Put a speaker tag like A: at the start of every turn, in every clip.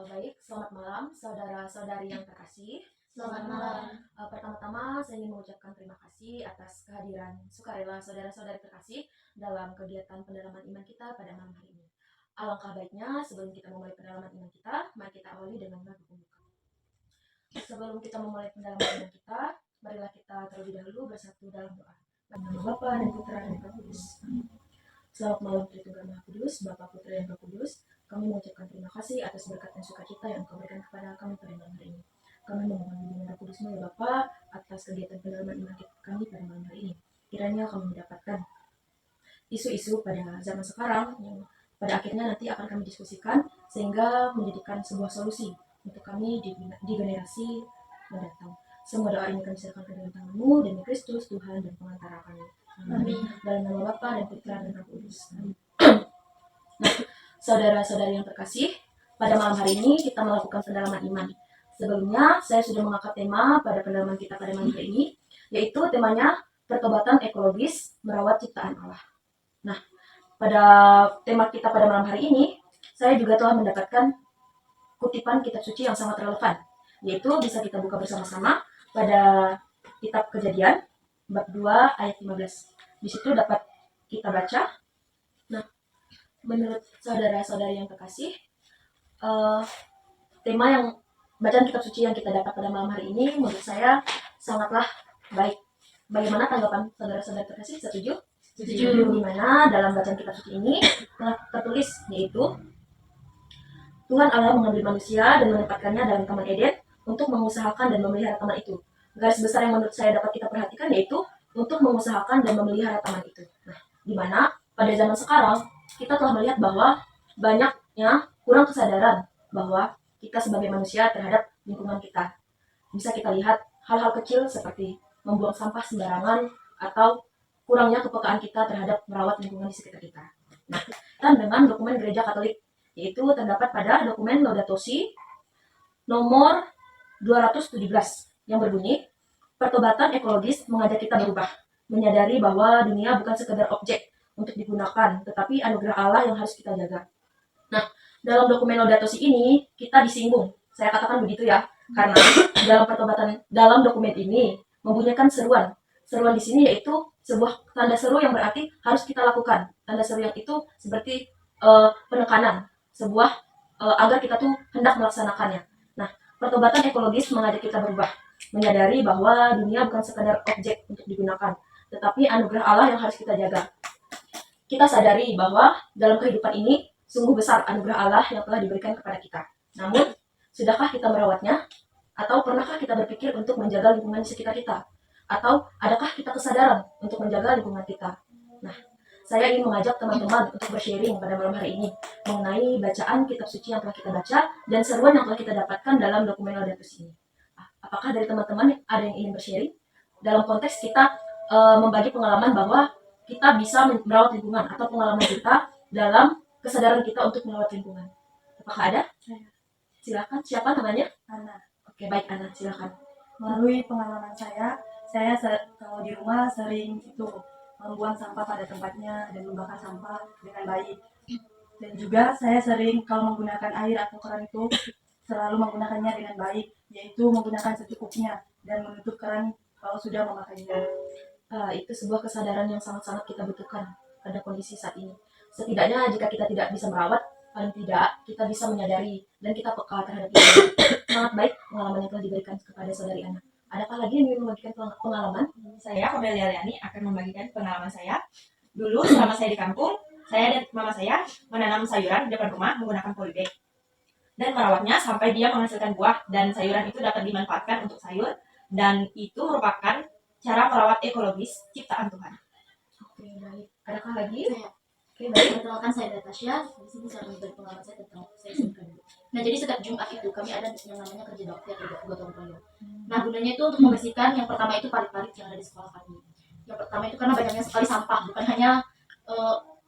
A: Baik, selamat malam saudara-saudari yang terkasih.
B: Selamat malam.
A: Pertama-tama saya ingin mengucapkan terima kasih atas kehadiran sukarela saudara-saudari terkasih dalam kegiatan pendalaman iman kita pada malam hari ini. Alangkah baiknya sebelum kita memulai pendalaman iman kita, mari kita awali dengan lagu pembuka. Sebelum kita memulai pendalaman iman kita, marilah kita terlebih dahulu bersatu dalam doa. Dalam nama Bapa dan Putra dan Roh Kudus. Selamat malam Tritunggal Maha Kudus, Bapa, Putra dan Roh Kudus. Kami mengucapkan terima kasih atas berkat dan sukacita yang Engkau berikan kepada kami pada malam hari ini. Kami memohon bimbingan Roh Kudus-Mu ya Bapa atas kegiatan pendalaman iman kami pada malam hari ini. Kiranya kami mendapatkan isu-isu pada zaman sekarang yang pada akhirnya nanti akan kami diskusikan sehingga menjadikan sebuah solusi untuk kami di generasi mendatang. Semua doa ini kami serahkan ke dalam tangan-Mu demi Kristus Tuhan dan pengantara kami. Amin. Dalam nama Bapa dan Putra dan Roh Kudus. Nah, saudara-saudari yang terkasih, pada malam hari ini kita melakukan pendalaman iman. Sebelumnya, saya sudah mengangkat tema pada pendalaman kita pada malam hari ini, yaitu temanya pertobatan ekologis merawat ciptaan Allah. Nah, pada tema kita pada malam hari ini, saya juga telah mendapatkan kutipan kitab suci yang sangat relevan, yaitu bisa kita buka bersama-sama pada kitab Kejadian, bab 2 ayat 15. Di situ dapat kita baca. Nah, menurut saudara-saudari yang terkasih, tema yang bacaan kitab suci yang kita dapat pada malam hari ini menurut saya sangatlah baik. Bagaimana tanggapan saudara-saudari terkasih? Setuju?
B: Setuju.
A: Di mana dalam bacaan kitab suci ini telah tertulis, yaitu Tuhan Allah mengambil manusia dan menempatkannya dalam Taman Eden untuk mengusahakan dan memelihara taman itu. Garis besar yang menurut saya dapat kita perhatikan yaitu untuk mengusahakan dan memelihara taman itu. Nah, di mana pada zaman sekarang kita telah melihat bahwa banyaknya kurang kesadaran bahwa kita sebagai manusia terhadap lingkungan kita. Bisa kita lihat hal-hal kecil seperti membuang sampah sembarangan atau kurangnya kepekaan kita terhadap merawat lingkungan di sekitar kita. Nah, dan dengan dokumen Gereja Katolik, yaitu terdapat pada dokumen Laudato Si nomor 217 yang berbunyi, pertobatan ekologis mengajak kita berubah, menyadari bahwa dunia bukan sekedar objek untuk digunakan, tetapi anugerah Allah yang harus kita jaga. Nah, dalam dokumen Laudato Si ini kita disinggung, saya katakan begitu ya, karena dalam dokumen ini membunyikan seruan. Seruan di sini yaitu sebuah tanda seru yang berarti harus kita lakukan. Tanda seru yang itu seperti penekanan, sebuah agar kita tuh hendak melaksanakannya. Nah, pertobatan ekologis mengajak kita berubah, menyadari bahwa dunia bukan sekadar objek untuk digunakan, tetapi anugerah Allah yang harus kita jaga. Kita sadari bahwa dalam kehidupan ini sungguh besar anugerah Allah yang telah diberikan kepada kita. Namun, sudahkah kita merawatnya? Atau pernahkah kita berpikir untuk menjaga lingkungan di sekitar kita? Atau adakah kita kesadaran untuk menjaga lingkungan kita? Nah, saya ingin mengajak teman-teman untuk bersharing pada malam hari ini mengenai bacaan kitab suci yang telah kita baca dan seruan yang telah kita dapatkan dalam dokumen Laudato Si ini. Apakah dari teman-teman ada yang ingin bersharing? Dalam konteks kita membagi pengalaman bahwa kita bisa merawat lingkungan atau pengalaman kita dalam kesadaran kita untuk merawat lingkungan. Apakah ada? Silakan. Siapa namanya?
B: Ana.
A: Oke, baik Ana, silakan.
B: Melalui pengalaman saya kalau di rumah sering membuang sampah pada tempatnya dan membakar sampah dengan baik. Dan juga saya sering kalau menggunakan air atau keran itu selalu menggunakannya dengan baik, yaitu menggunakan secukupnya dan menutup keran kalau sudah memakainya.
A: Itu sebuah kesadaran yang sangat-sangat kita butuhkan pada kondisi saat ini. Setidaknya jika kita tidak bisa merawat, paling tidak kita bisa menyadari dan kita peka terhadap itu. Sangat baik pengalaman yang telah diberikan kepada saudari Ana. Adakah lagi yang ingin membagikan pengalaman?
C: Saya, Cornelia Liani, akan membagikan pengalaman saya. Dulu selama saya di kampung, saya dan mama saya menanam sayuran di depan rumah menggunakan polybag dan merawatnya sampai dia menghasilkan buah dan sayuran itu dapat dimanfaatkan untuk sayur, dan itu merupakan cara merawat ekologis ciptaan Tuhan.
A: Oke, baik. Adakah lagi?
D: Oke, baik. Perkenalkan saya Natasha. Di sini saya memberi pengalaman saya tentang saya SMK dulu. Nah, jadi setiap Jumat itu kami ada yang namanya kerja bakti atau gotong royong. Nah, gunanya itu untuk membersihkan yang pertama itu parit-parit yang ada di sekolah kami. Yang pertama itu karena banyaknya sekali sampah, bukan hanya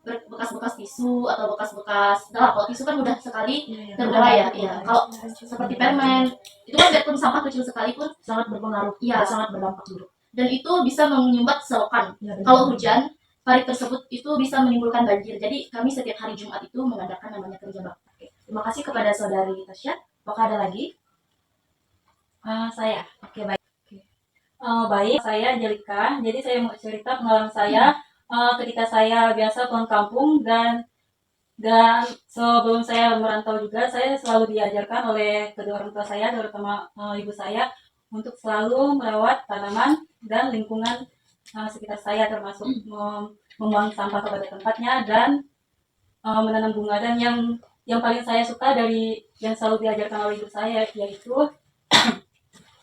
D: bekas-bekas tisu atau bekas-bekas. Nah, kalau tisu kan mudah sekali terbelah ya. Iya. Kalau seperti permen, itu kan biarpun sampah kecil sekalipun
A: Sangat berpengaruh,
D: iya,
A: sangat berdampak buruk.
D: dan itu bisa menyumbat selokan.
A: Ya,
D: Kalau hujan, parit tersebut itu bisa menimbulkan banjir. Jadi kami setiap hari Jumat itu mengadakan namanya kerja bakti.
A: Terima kasih kepada saudari Tasya. Apakah ada lagi?
E: Saya.
A: Oke, baik.
E: Baik, saya Angelika. Jadi saya mau cerita pengalaman saya ketika saya biasa pulang kampung dan sebelum saya merantau juga saya selalu diajarkan oleh kedua orang tua saya, terutama ibu saya, untuk selalu merawat tanaman dan lingkungan sekitar saya, termasuk membuang sampah kepada tempatnya dan menanam bunga. Dan yang paling saya suka dari yang selalu diajarkan oleh ibu saya yaitu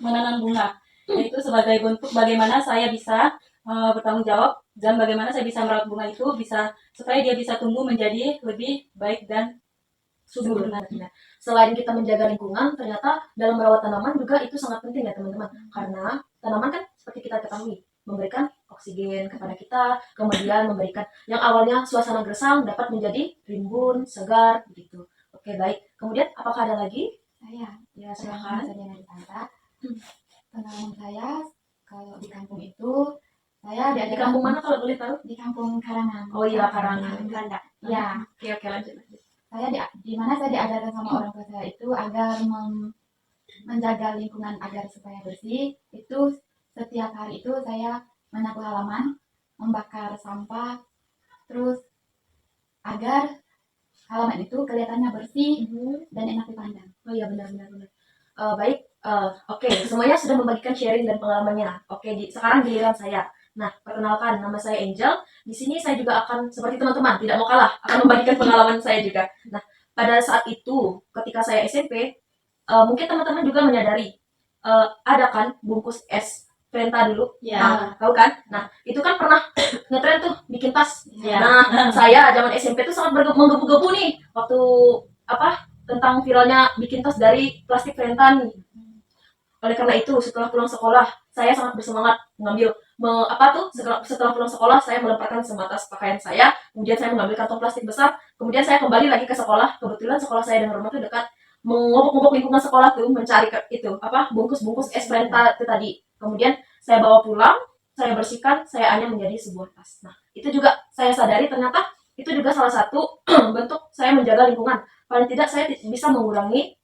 E: menanam bunga, yaitu sebagai bentuk bagaimana saya bisa bertanggung jawab dan bagaimana saya bisa merawat bunga itu bisa supaya dia bisa tumbuh menjadi lebih baik dan subur.
A: Nah, selain kita menjaga lingkungan, ternyata dalam merawat tanaman juga itu sangat penting ya teman-teman. Karena tanaman kan seperti kita ketahui memberikan oksigen kepada kita, kemudian memberikan yang awalnya suasana gersang dapat menjadi rimbun, segar, begitu. Oke, baik. Kemudian apakah ada lagi?
F: Saya,
A: Ya,
F: silakan.
A: silakan.
F: Saya dari Tanta. Pengalaman saya kalau di kampung itu saya
A: Di
F: diajarkan
A: kampung mana kalau boleh tahu?
F: di kampung Karangan.
A: Oh iya, Karangan.
C: Belanda.
F: Ya,
A: Oke, lanjut.
F: saya di mana saya diajarkan sama orang tua saya itu agar menjaga lingkungan agar supaya bersih. Itu setiap hari itu saya menyapu halaman, membakar sampah, terus agar halaman itu kelihatannya bersih dan enak dipandang.
A: Oh iya, benar. Baik, oke, semuanya sudah membagikan sharing dan pengalamannya. Oke, sekarang giliran saya. Nah, perkenalkan, nama saya Angel. Di sini saya juga akan seperti teman-teman, tidak mau kalah, akan membagikan pengalaman saya juga. Nah, pada saat itu, ketika saya SMP, mungkin teman-teman juga menyadari, ada kan bungkus es Fanta dulu.
C: Ya.
A: Nah, tahu kan? Nah, itu kan pernah ngetren tuh bikin tas.
C: Ya.
A: Nah, saya zaman SMP tuh sangat menggebu-gebu nih waktu tentang viralnya bikin tas dari plastik Fanta nih. Oleh karena itu, setelah pulang sekolah, saya sangat bersemangat mengambil setelah pulang sekolah saya melemparkan semua tas pakaian saya, kemudian saya mengambil kantong plastik besar, kemudian saya kembali lagi ke sekolah. Kebetulan sekolah saya dengan rumah itu dekat, mengobok-ngobok lingkungan sekolah tuh mencari bungkus-bungkus es Fanta itu tadi. Kemudian saya bawa pulang, saya bersihkan, saya anyam menjadi sebuah tas. Nah, itu juga saya sadari ternyata itu juga salah satu bentuk saya menjaga lingkungan. Paling tidak saya bisa mengurangi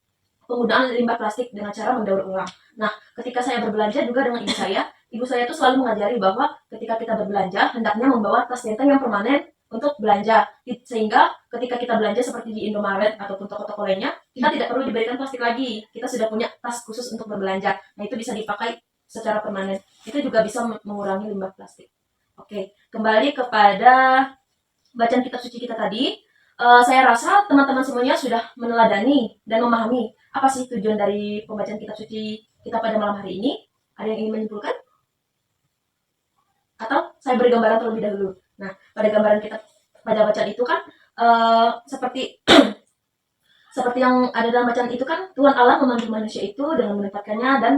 A: penggunaan limbah plastik dengan cara mendaur ulang. Nah, ketika saya berbelanja juga dengan ibu saya tuh selalu mengajari bahwa ketika kita berbelanja hendaknya membawa tas benteng yang permanen untuk belanja, sehingga ketika kita belanja seperti di Indomaret ataupun toko-toko lainnya, kita tidak perlu diberikan plastik lagi. Kita sudah punya tas khusus untuk berbelanja. Nah, itu bisa dipakai secara permanen. Itu juga bisa mengurangi limbah plastik. Oke, kembali kepada bacaan kitab suci kita tadi. Saya rasa teman-teman semuanya sudah meneladani dan memahami apa sih tujuan dari pembacaan kitab suci kita pada malam hari ini. Ada yang ingin menyimpulkan? Atau saya beri gambaran terlebih dahulu. Nah, pada bacaan itu kan seperti seperti yang ada dalam bacaan itu kan, Tuhan Allah memanggil manusia itu dengan menempatkannya dan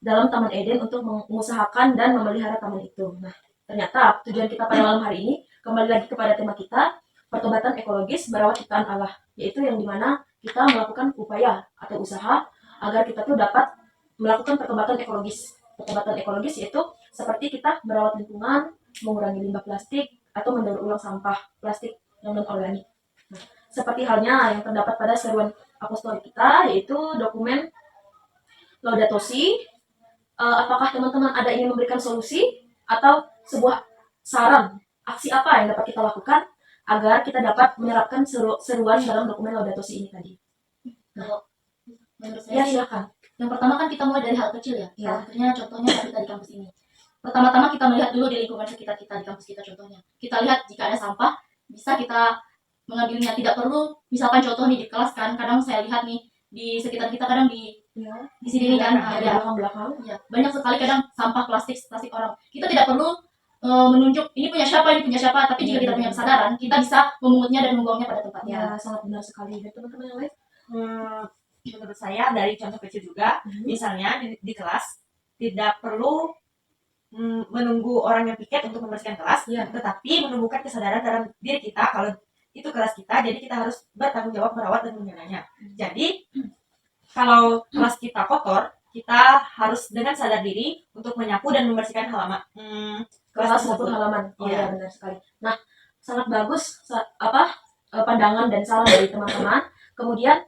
A: dalam Taman Eden untuk mengusahakan dan memelihara taman itu. Nah, ternyata tujuan kita pada malam hari ini kembali lagi kepada tema kita, pertobatan ekologis merawat ciptaan Allah, yaitu yang dimana kita melakukan upaya atau usaha agar kita tuh dapat melakukan pertobatan ekologis. Pertobatan ekologis yaitu seperti kita merawat lingkungan, mengurangi limbah plastik, atau mendaur ulang sampah plastik yang non-organik. Nah, seperti halnya yang terdapat pada seruan apostolik kita, yaitu dokumen Laudato Si. Apakah teman-teman ada ingin memberikan solusi atau sebuah saran aksi apa yang dapat kita lakukan agar kita dapat menerapkan seruan dalam dokumen Laudato Si ini tadi?
D: Kalau menurut
A: Ya,
D: saya sih,
A: silakan.
D: yang pertama kan kita mulai dari hal kecil ya.
A: Ya.
D: Contohnya kita di kampus ini. Pertama-tama kita melihat dulu di lingkungan sekitar kita, di kampus kita contohnya. Kita lihat jika ada sampah, bisa kita mengambilnya. Tidak perlu, misalkan contoh nih di kelas kan, kadang saya lihat nih, di sekitar kita kadang di sini nih kan,
A: Ada belakang-belakang.
D: ya, banyak sekali kadang sampah plastik orang. Kita tidak perlu menunjuk ini punya siapa, tapi jika kita punya kesadaran, kita bisa memungutnya dan membuangnya pada tempatnya.
A: Ya, sangat benar sekali. Dan teman-teman yang lain?
C: Menurut saya dari contoh kecil juga, misalnya di kelas tidak perlu menunggu orang yang piket untuk membersihkan kelas,
A: Ya.
C: tetapi menumbuhkan kesadaran dalam diri kita kalau itu kelas kita, jadi kita harus bertanggung jawab merawat dan menjaganya. Jadi kalau kelas kita kotor, kita harus dengan sadar diri untuk menyapu dan membersihkan halaman kelas
A: Kelas satu
C: tersebut.
A: halaman. Oh
C: Iya.
A: ya, benar sekali. Nah, sangat bagus pandangan dan saran dari teman-teman. Kemudian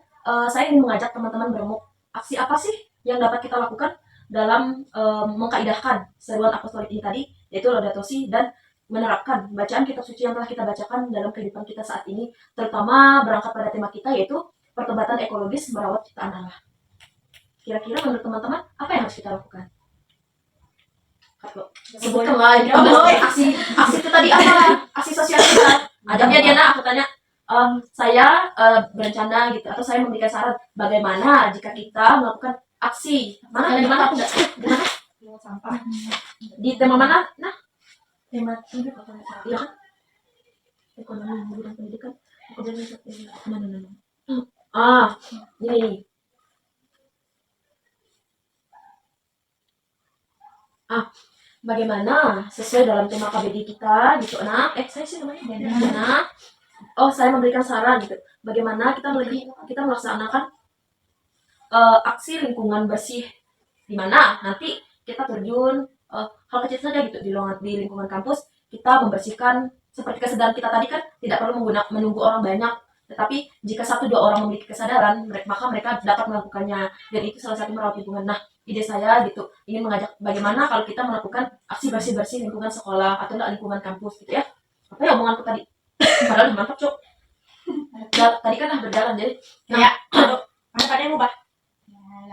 A: saya ingin mengajak teman-teman beremuk, aksi apa sih yang dapat kita lakukan dalam mengkaidahkan seruan apostolik ini tadi, yaitu Laudato Si, dan menerapkan bacaan kitab suci yang telah kita bacakan dalam kehidupan kita saat ini, terutama berangkat pada tema kita yaitu pertobatan ekologis merawat ciptaan Allah. Kira-kira menurut teman-teman apa yang harus kita lakukan? Sebutkan lah, kita bahas aksi itu tadi apa? Aksi sosial kita. Ajaknya Diana, aku tanya, saya berencana gitu, atau saya memberikan saran bagaimana jika kita melakukan aksi mana di mana aku nggak di mana
C: Sampah.
A: di tema mana? Nah,
B: Tema tunjuk atau
A: iya kan? Ekonomi bidang pendidikan. Mana? Ini. Bagaimana sesuai dalam tema KBD kita gitu, anak. Saya sih namanya Diana. Saya memberikan saran gitu. Bagaimana kita melaksanakan aksi lingkungan bersih, di mana nanti kita terjun hal kecil saja gitu di lingkungan kampus, kita membersihkan seperti kesadaran kita tadi kan tidak perlu menunggu orang banyak, tetapi jika 1-2 orang memiliki kesadaran maka mereka dapat melakukannya, dan itu salah satu merawat lingkungan. Nah, ide saya gitu ingin mengajak bagaimana kalau kita melakukan aksi bersih lingkungan sekolah atau enggak lingkungan kampus gitu ya. Apa ya omonganku tadi? Padahal mantap cok. Tadi kan berjalan jadi
C: Ya, ada yang ubah.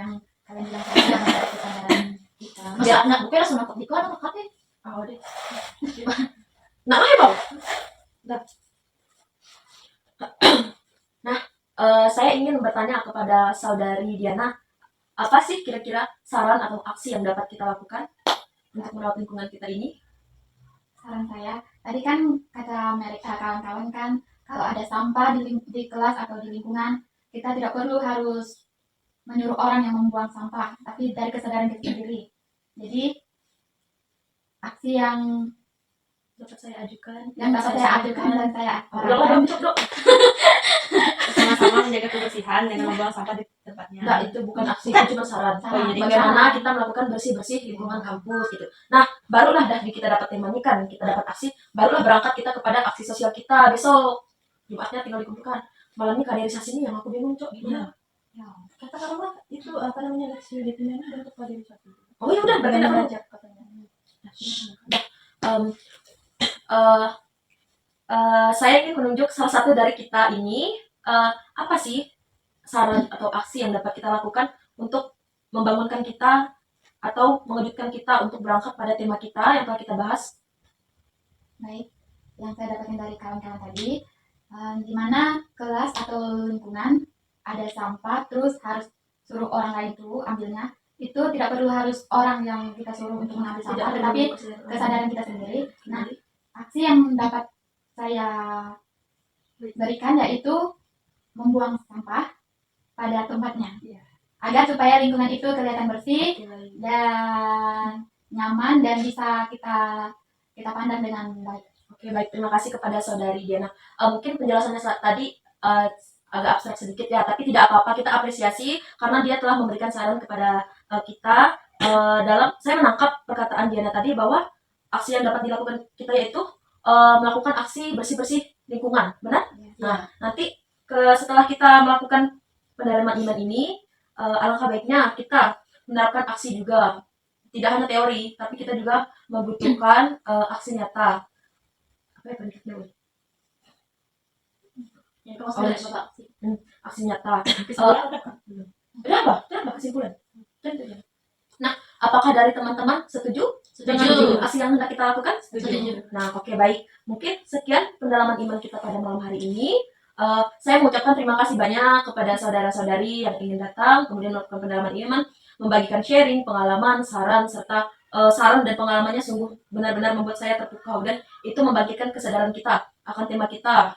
F: yang kalian bilang tadi yang ada kesadaran kita.
D: Masa anak bukan langsung nangkep di kolam apa deh?
A: oh deh. Nah, ayo bang. Nah, saya ingin bertanya kepada saudari Diana, apa sih kira-kira saran atau aksi yang dapat kita lakukan untuk merawat lingkungan kita ini?
F: Saran saya, tadi kan kata mereka kawan-kawan kan, kalau ada sampah di kelas atau di lingkungan, kita tidak perlu harus menyuruh orang yang membuang sampah, tapi dari kesadaran kita sendiri. Jadi aksi yang
A: Dapat saya ajukan.
F: dapat saya ajukan dan saya
A: Udahlah
F: arahkan,
A: dong, dok.
C: Sama-sama menjaga kebersihan dengan membuang sampah di tempatnya.
A: Enggak, itu bukan aksi, itu cuma saran.
F: Saran.
A: Bagaimana kita melakukan bersih-bersih lingkungan kampus gitu. Nah, barulah kita dapat tema ini kan, kita dapat aksi, barulah berangkat kita kepada aksi sosial kita besok. Jumatnya tinggal dikumpulkan. Malamnya kaderisasi ini yang aku bingung, Cok. Gimana?
B: kata kamu itu apa namanya leksi di ini bentuk kaderisasi.
A: Oh ya udah, berarti enggak perlu.
B: Belajar katanya.
A: Saya ingin menunjuk salah satu dari kita ini, apa sih saran atau aksi yang dapat kita lakukan untuk membangunkan kita atau mengejutkan kita untuk berangkat pada tema kita yang telah kita bahas.
F: baik, yang saya dapatin dari kawan-kawan tadi, di mana kelas atau lingkungan ada sampah, terus harus suruh orang lain dulu ambilnya. Itu tidak perlu harus orang yang kita suruh untuk mengambil sampah, tetapi kesadaran kita sendiri. Nah, aksi yang dapat saya berikan yaitu membuang sampah pada tempatnya, agar supaya lingkungan itu kelihatan bersih dan nyaman dan bisa kita pandang dengan baik.
A: Oke, baik. Terima kasih kepada saudari Diana. Mungkin penjelasannya tadi agak abstrak sedikit ya, tapi tidak apa-apa, kita apresiasi karena dia telah memberikan saran kepada kita. Saya menangkap perkataan Diana tadi bahwa aksi yang dapat dilakukan kita yaitu melakukan aksi bersih-bersih lingkungan, benar? Nah, nanti setelah kita melakukan pendalaman iman ini, alangkah baiknya kita menerapkan aksi juga. Tidak hanya teori, tapi kita juga membutuhkan aksi nyata. Apa ya pendidikannya, Wi?
D: Yang kemas dari bapak sih.
A: Aksi nyata.
C: Kesimpulan udah kan?
A: Udah apa kesimpulan? Nah, apakah dari teman-teman setuju dengan aksi yang hendak kita lakukan?
D: Setuju.
A: Nah, oke, baik. Mungkin sekian pendalaman iman kita pada malam hari ini. Saya mengucapkan terima kasih banyak kepada saudara-saudari yang ingin datang, kemudian melakukan pendalaman iman, membagikan sharing, pengalaman, saran, serta saran dan pengalamannya sungguh benar-benar membuat saya terpukau, dan itu membangkitkan kesadaran kita akan tema kita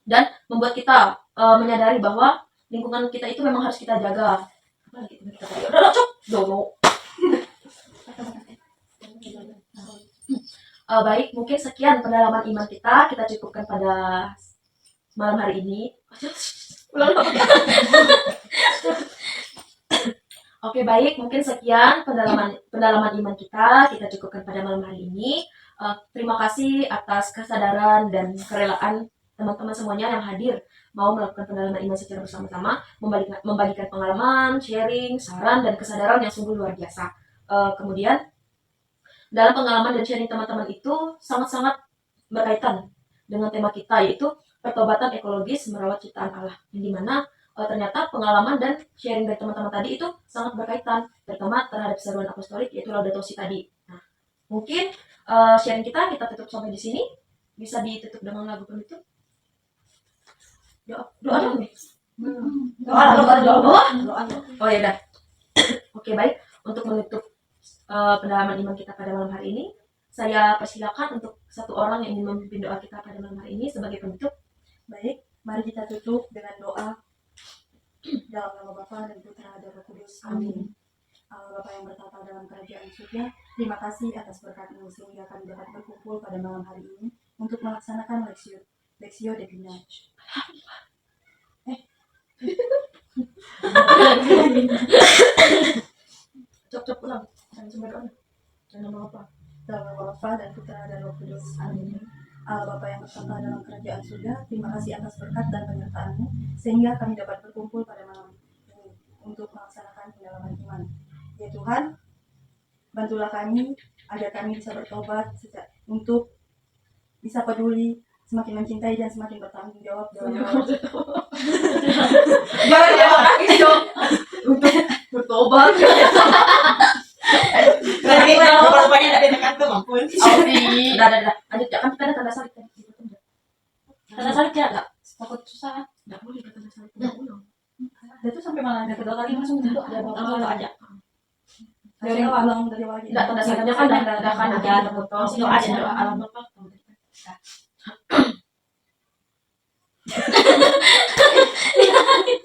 A: dan membuat kita menyadari bahwa lingkungan kita itu memang harus kita jaga. Apa lagi tema kita tadi? Udah, cok. Dono. Baik, mungkin sekian pendalaman iman kita cukupkan pada malam hari ini. Oke, baik, mungkin sekian pendalaman iman kita cukupkan pada malam hari ini. Terima kasih atas kesadaran dan kerelaan teman-teman semuanya yang hadir mau melakukan pendalaman iman secara bersama-sama, membagikan pengalaman, sharing, saran, dan kesadaran yang sungguh luar biasa. Kemudian dalam pengalaman dan sharing teman-teman itu sangat-sangat berkaitan dengan tema kita, yaitu pertobatan ekologis merawat ciptaan Allah, yang dimana ternyata pengalaman dan sharing dari teman-teman tadi itu sangat berkaitan, terutama terhadap seruan apostolik, yaitu Laudato Si tadi. Nah, mungkin sharing kita tutup sampai di sini. Bisa ditutup dengan lagu penutup. Doa dong nih. Doa. Oh ya udah. Oke, baik. Untuk menutup pendalaman iman kita pada malam hari ini, saya persilakan untuk satu orang yang ingin memimpin doa kita pada malam hari ini sebagai penutup.
B: Baik, mari kita tutup dengan doa dalam nama Bapa dan Putra dan Roh Kudus. Amin. Allah Bapa yang bertata dalam kerajaan surga, terima kasih atas berkat-Mu sehingga kami dapat berkumpul pada malam hari ini untuk melaksanakan Lexio Divina.
A: Cop ulang. Jangan sampai doa. Jangan nama apa.
B: Dalam nama Bapa dan Putra dan Roh Kudus. Amin. Allah Bapa yang bertata dalam kerajaan surga, terima kasih atas berkat dan penyertaan-Mu sehingga kami dapat berkumpul pada malam ini untuk melaksanakan pendalaman iman. Ya Tuhan, bantulah kami agar kami bisa bertobat untuk bisa peduli, semakin mencintai dan semakin bertanggung jawab dalam
C: Jangan jawab lagi dong.
A: Untuk bertobat.
C: Berarti jawabannya dari dekat tuh mampun.
A: Udah. Lanjut ya, kan kita ada tanda salib kan?
E: Tanda salib ya, nggak takut susah.
A: Nggak boleh ada tanda salib.
E: Itu sampai mana? Ada kedua kali langsung itu ada
C: Langsung doa aja.
B: dari awal lagi.
A: Nggak, tanda salibnya kan ada kan ada foto.
C: Langsung doa aja, doa alam Bapa.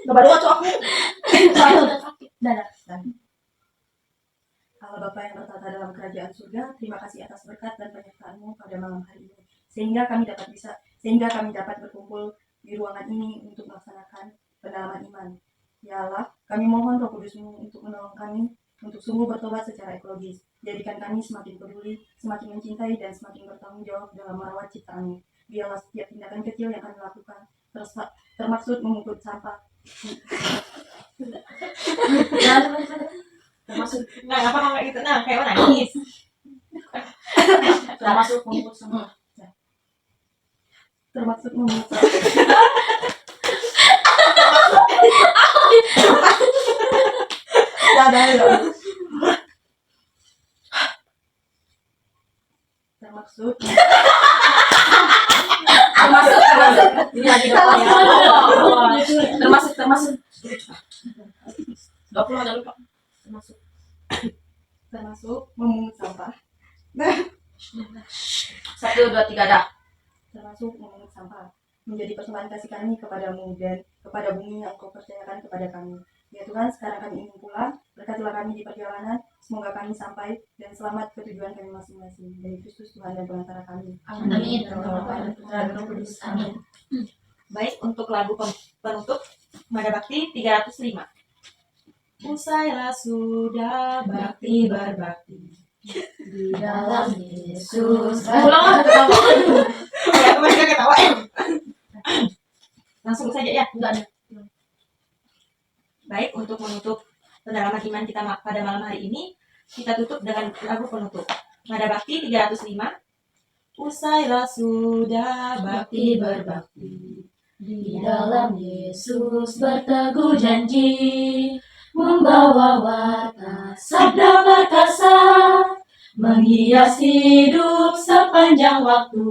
A: Coba doa tuh aku.
B: Allah Bapa yang bertata dalam kerajaan surga, terima kasih atas berkat dan penyertaan-Mu pada malam hari ini. Sehingga kami dapat berkumpul di ruangan ini untuk melaksanakan pendalaman iman. Ya Allah, kami mohon Roh Kudus-Mu untuk menolong kami untuk sungguh bertobat secara ekologis. Jadikan kami semakin peduli, semakin mencintai, dan semakin bertanggung jawab dalam merawat ciptaan-Mu. Biarlah setiap tindakan kecil yang kami lakukan termaksud memungut sampah.
A: Termasuk
C: Nah, apa kayak gitu? Nah, kayak nangis.
A: termasuk memungut sampah.
B: Termaksud memungut termaksud
A: Ini lagi doanya. Termasuk. 20 jangan lupa.
B: termasuk memungut sampah.
A: 1, 2, 3 dah.
B: Termasuk memungut sampah, menjadi persembahan kasih kami kepadamu dan kepada bumi yang Kau percayakan kepada kami. Ya Tuhan, sekarang kami ingin pulang, berkatilah kami di perjalanan, semoga kami sampai dan selamat ke tujuan kami masing-masing. Demi Kristus Tuhan dan pengantara kami.
D: Amin.
A: Amin.
C: Baik, untuk lagu penutup Mada Bakti 305. Usailah sudah bakti berbakti
D: Di dalam Yesus.
A: Ulang lah, ketawa.
C: Ya, mereka ketawa. Langsung saja ya.
A: Enggak ada.
C: Baik, untuk menutup pendalaman iman kita pada malam hari ini, kita tutup dengan lagu penutup. Mada Bakti 305. Usailah sudah bakti berbakti.
D: Di dalam Yesus berteguh janji, membawa warta sabda perkasa, menghias hidup sepanjang waktu.